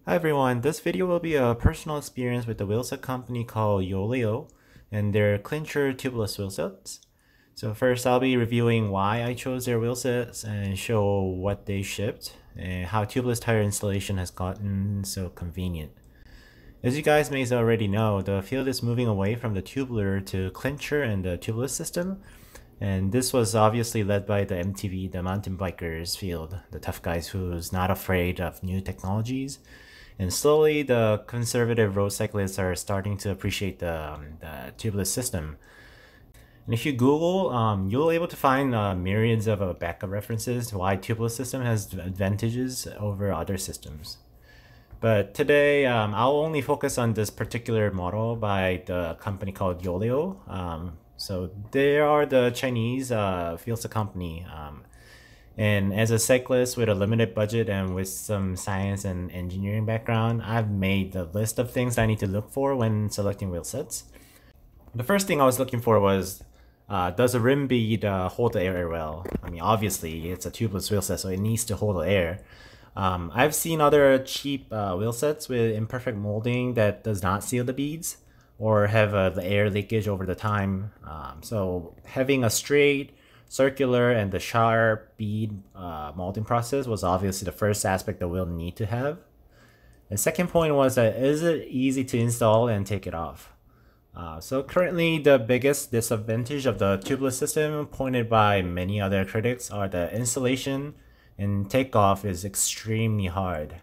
Hi everyone, this video will be a personal experience with the wheelset company called Yoeleo and their clincher tubeless wheelsets. So first I'll be reviewing why I chose their wheelsets and show what they shipped and how tubeless tire installation has gotten so convenient. As you guys may already know, the field is moving away from the tubular to clincher and the tubeless system. And this was obviously led by the MTV, the mountain bikers field, the tough guys who's not afraid of new technologies. And slowly, the conservative road cyclists are starting to appreciate the tubeless system. And if you Google, you'll be able to find myriads of backup references to why tubeless system has advantages over other systems. But today, I'll only focus on this particular model by the company called Yoeleo. So they are the Chinese wheelset company. And as a cyclist with a limited budget and with some science and engineering background, I've made the list of things I need to look for when selecting wheel sets. The first thing I was looking for was, does the rim bead hold the air well? I mean, obviously it's a tubeless wheel set, so it needs to hold the air. I've seen other cheap wheel sets with imperfect molding that does not seal the beads or have the air leakage over the time. So having a straight, circular, and the sharp bead molding process was obviously the first aspect that we'll need to have. The second point was that is it easy to install and take it off? So currently the biggest disadvantage of the tubeless system, pointed by many other critics, are the installation and takeoff is extremely hard.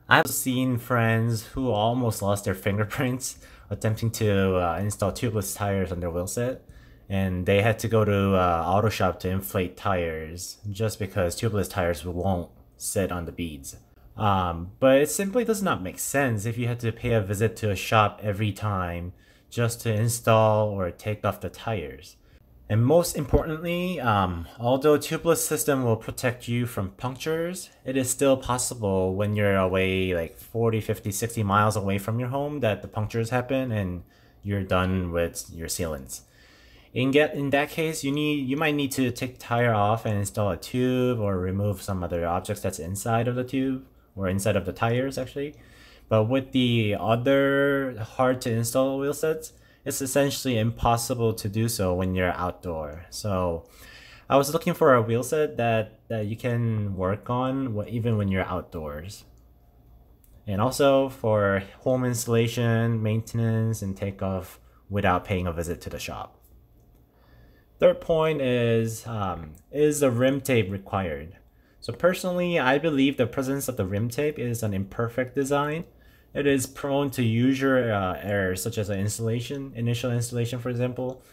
I've seen friends who almost lost their fingerprints attempting to install tubeless tires on their wheelset. And they had to go to auto shop to inflate tires just because tubeless tires won't sit on the beads. But it simply does not make sense if you had to pay a visit to a shop every time just to install or take off the tires. And most importantly, although tubeless system will protect you from punctures, it is still possible when you're away like 40, 50, 60 miles away from your home that the punctures happen and you're done with your sealants. In that case, you might need to take the tire off and install a tube or remove some other objects that's inside of the tube or inside of the tires actually. But with the other hard to install wheel sets, it's essentially impossible to do so when you're outdoor. So I was looking for a wheel set that you can work on even when you're outdoors. And also for home installation, maintenance, and takeoff without paying a visit to the shop. Third point is the rim tape required? So personally, I believe the presence of the rim tape is an imperfect design. It is prone to user errors such as initial installation, for example.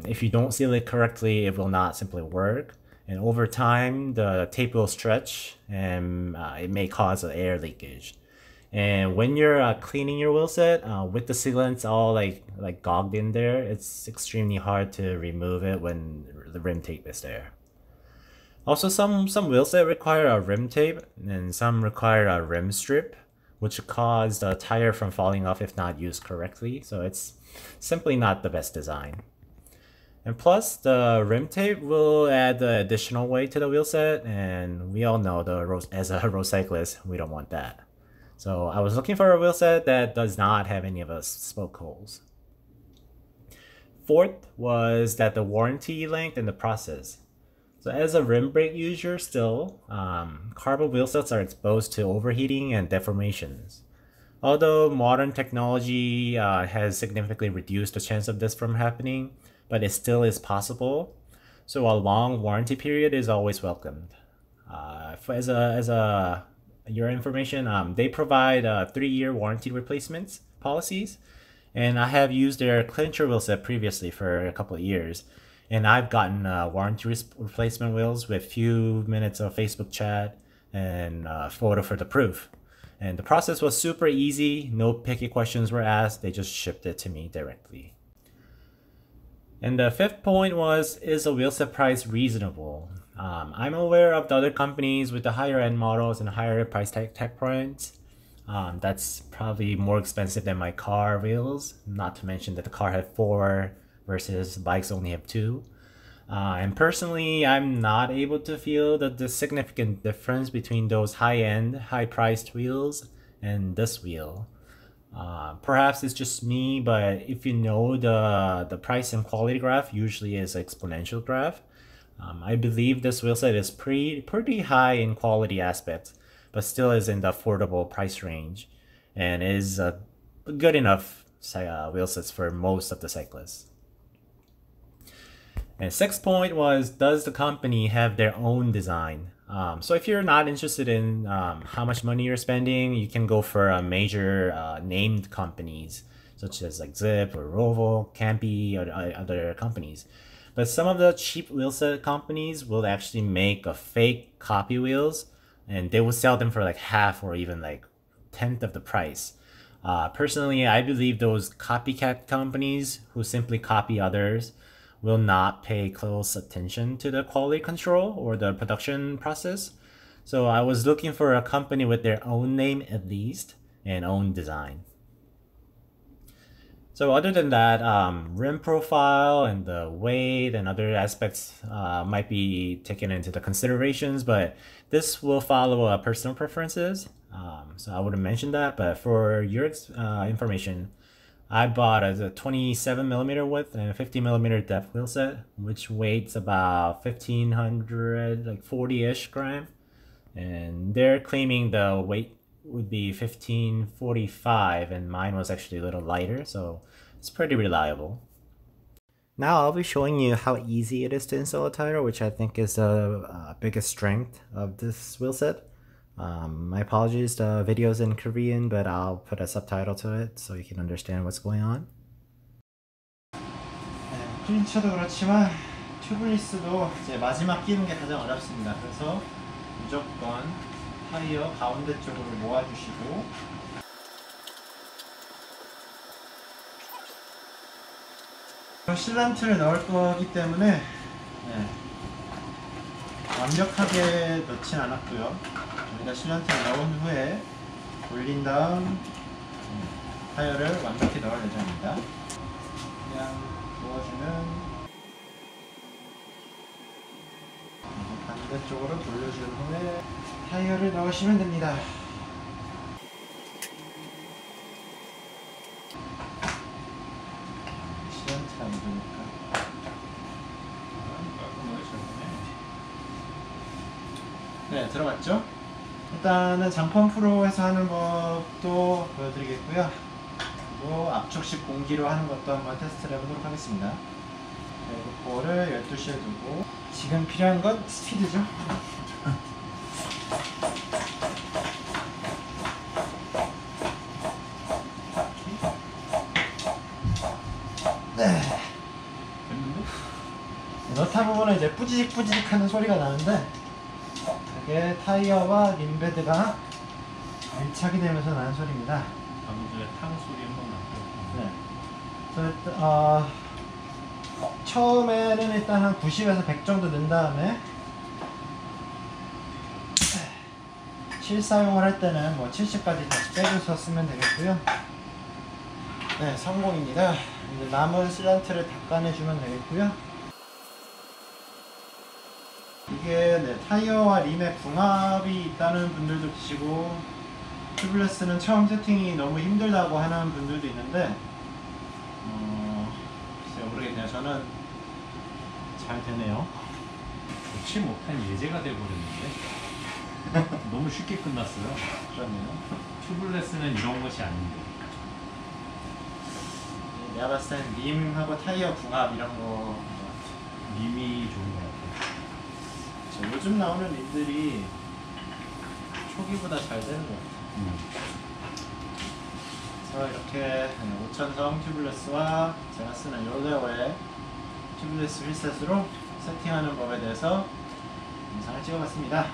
If you don't seal it correctly, it will not simply work. And over time, the tape will stretch and it may cause air leakage. And when you're cleaning your wheel set with the sealants all like gogged in there, it's extremely hard to remove it when the rim tape is there. Also, some wheel set require a rim tape and some require a rim strip, which cause the tire from falling off if not used correctly. So it's simply not the best design. And plus, the rim tape will add the additional weight to the wheel set, and we all know as a road cyclist, we don't want that. So I was looking for a wheel set that does not have any of those spoke holes. Fourth was that the warranty length and the process. So as a rim brake user still, carbon wheel sets are exposed to overheating and deformations. Although modern technology has significantly reduced the chance of this from happening, but it still is possible. So a long warranty period is always welcomed. Your information, they provide 3-year warranty replacements policies, and I have used their clincher wheel set previously for a couple of years, and I've gotten warranty replacement wheels with few minutes of Facebook chat and photo for the proof. And the process was super easy, no picky questions were asked, they just shipped it to me directly. And the fifth point was, is a wheel set price reasonable? I'm aware of the other companies with the higher end models and higher price tag points. That's probably more expensive than my car wheels, not to mention that the car had 4 versus bikes only have 2. And personally, I'm not able to feel the significant difference between those high-end, high-priced wheels and this wheel. Perhaps it's just me, but if you know the price and quality graph usually is exponential graph. I believe this wheelset is pretty high in quality aspects, but still is in the affordable price range, and is good enough wheelsets for most of the cyclists. And sixth point was, does the company have their own design? So if you're not interested in how much money you're spending, you can go for major named companies such as like Zip or Rovo, Campy, or other companies. But some of the cheap wheelset companies will actually make a fake copy wheels, and they will sell them for like half or even like tenth of the price. Personally, I believe those copycat companies who simply copy others will not pay close attention to the quality control or the production process. So I was looking for a company with their own name at least and own design. So other than that, rim profile and the weight and other aspects might be taken into the considerations, but this will follow personal preferences. So I wouldn't mention that, but for your information, I bought a 27 millimeter width and 50 millimeter depth wheel set, which weighs about 1500, like 40-ish gram. And they're claiming the weight would be 1545, and mine was actually a little lighter, so it's pretty reliable. Now I'll be showing you how easy it is to install a tire, which I think is the biggest strength of this wheel set. My apologies, the video's in Korean, but I'll put a subtitle to it so you can understand what's going on. 클린처도 그렇지만 튜블리스도 이제 마지막 끼는 게 가장 어렵습니다. 그래서 무조건 타이어 가운데 쪽으로 모아주시고, 실란트를 넣을 거기 때문에 완벽하게 넣진 않았고요. 여기다 실란트를 넣은 후에 올린 다음 타이어를 완벽히 넣을 예정입니다. 그냥 부어주는, 반대쪽으로 돌려준 후에 타이어를 넣으시면 됩니다. 실란트가 묻으니까 네, 들어갔죠? 일단은 장판 프로에서 하는 것도 보여드리겠고요. 그리고 압축식 공기로 하는 것도 한번 테스트를 해보도록 하겠습니다. 네, 볼을 12시에 두고, 지금 필요한 건 스피드죠. 네. 넣다 보면 이제 뿌지직 하는 소리가 나는데, 이게 타이어와 림베드가 밀착이 되면서 나는 소리입니다. 방금 전에 탕 소리 한번 났고. 네. 그래서 처음에는 일단 한 90에서 100 정도 넣은 다음에 실사용을 할 때는 뭐 70까지 다시 빼줘서 쓰면 되겠고요. 네, 성공입니다. 이제 남은 실란트를 닦아내주면 되겠고요. 이게 타이어와 림의 궁합이 있다는 분들도 계시고, 튜블레스는 처음 세팅이 너무 힘들다고 하는 분들도 있는데, 글쎄요, 모르겠네요. 저는 잘 되네요. 좋지 못한 예제가 돼버렸는데 너무 쉽게 끝났어요. 그렇네요. 튜블레스는 이런 것이 아닌데. 내가 봤을 땐 림하고 타이어 궁합 이런 거, 림이 좋은 것 같아요. 요즘 나오는 림들이 초기보다 잘 되는 것 같아요. 그래서 이렇게 5000성 튜블레스와 제가 쓰는 요레오의 튜블레스 휠셋으로 세팅하는 법에 대해서 영상을 찍어봤습니다.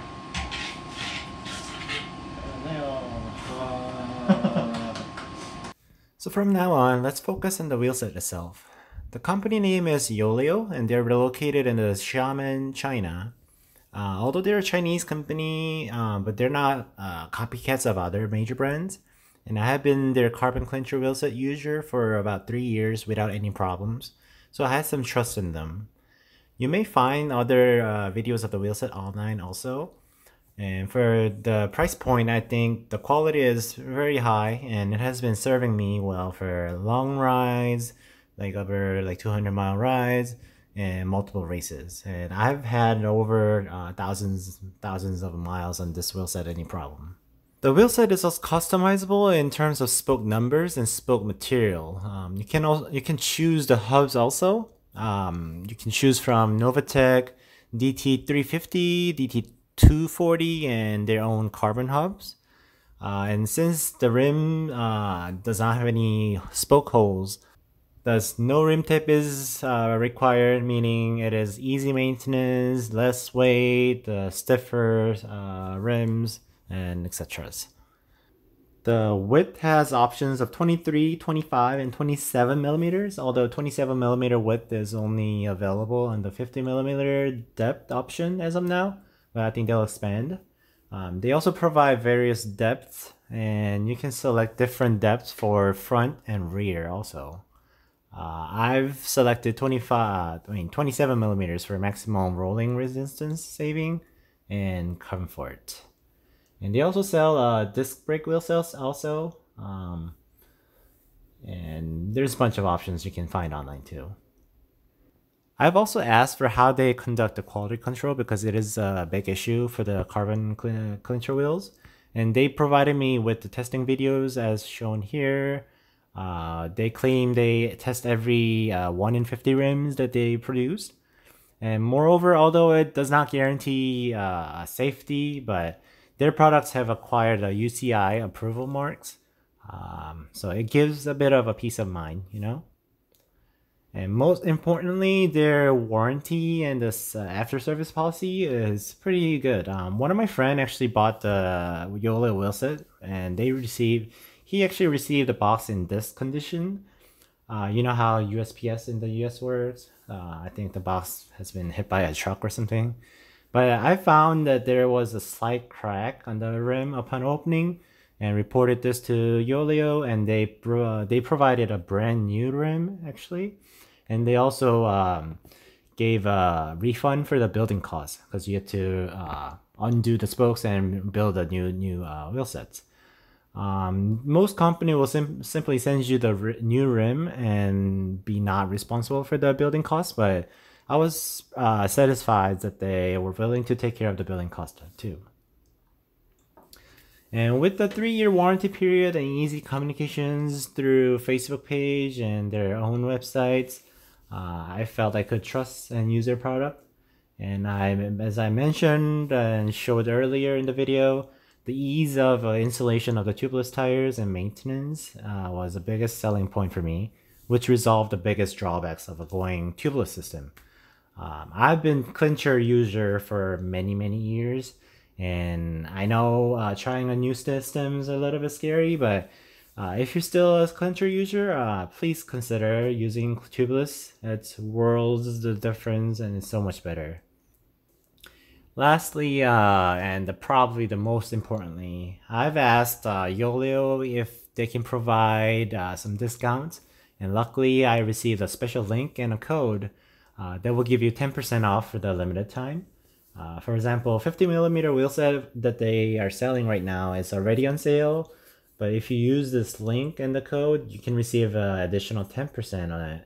So from now on, let's focus on the wheelset itself. The company name is Yoeleo, and they're located in the Xiamen, China. Although they're a Chinese company, but they're not copycats of other major brands. And I have been their carbon clincher wheelset user for about 3 years without any problems. So I had some trust in them. You may find other videos of the wheelset online also. And for the price point, I think the quality is very high, and it has been serving me well for long rides, like over like 200-mile rides and multiple races. And I've had over thousands of miles on this wheel set, any problem. The wheel set is also customizable in terms of spoke numbers and spoke material. You can choose the hubs also. You can choose from Novatec, DT350, DT240, and their own carbon hubs. And since the rim does not have any spoke holes, thus no rim tip is required, meaning it is easy maintenance, less weight, stiffer rims, and etc. The width has options of 23, 25, and 27 millimeters, although 27 millimeter width is only available on the 50 millimeter depth option as of now, but I think they'll expand. They also provide various depths, and you can select different depths for front and rear also. I've selected 27 millimeters for maximum rolling resistance saving and comfort. And they also sell disc brake wheel cells also. And there's a bunch of options you can find online too. I've also asked for how they conduct the quality control because it is a big issue for the carbon clincher wheels. And they provided me with the testing videos as shown here. They claim they test every 1 in 50 rims that they produced. And moreover, although it does not guarantee safety, but their products have acquired a UCI approval marks. So it gives a bit of a peace of mind, you know? And most importantly, their warranty and this after-service policy is pretty good. One of my friends actually bought the Yoeleo wheelset, and he actually received the box in this condition. You know how USPS in the US works? I think the box has been hit by a truck or something. But I found that there was a slight crack on the rim upon opening, and reported this to Yoeleo, and they provided a brand new rim actually, and they also gave a refund for the building costs because you had to undo the spokes and build a new wheel sets. Most company will simply send you the new rim and be not responsible for the building costs, but I was satisfied that they were willing to take care of the building cost too. And with the 3-year warranty period and easy communications through Facebook page and their own websites, I felt I could trust and use their product. And as I mentioned and showed earlier in the video, the ease of installation of the tubeless tires and maintenance was the biggest selling point for me, which resolved the biggest drawbacks of a going tubeless system. I've been clincher user for many years, and I know trying a new system is a little bit scary, but if you're still a clincher user, please consider using tubeless. It's worlds the difference, and it's so much better. Lastly, and probably the most importantly, I've asked Yoeleo if they can provide some discounts, and luckily I received a special link and a code that will give you 10% off for the limited time. For example, 50 millimeter wheel set that they are selling right now is already on sale, but if you use this link and the code, you can receive an additional 10% on it.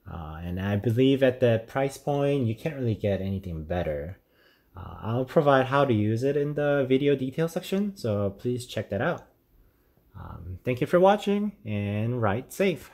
And I believe at that price point, you can't really get anything better. I'll provide how to use it in the video detail section, so please check that out. Thank you for watching, and ride safe.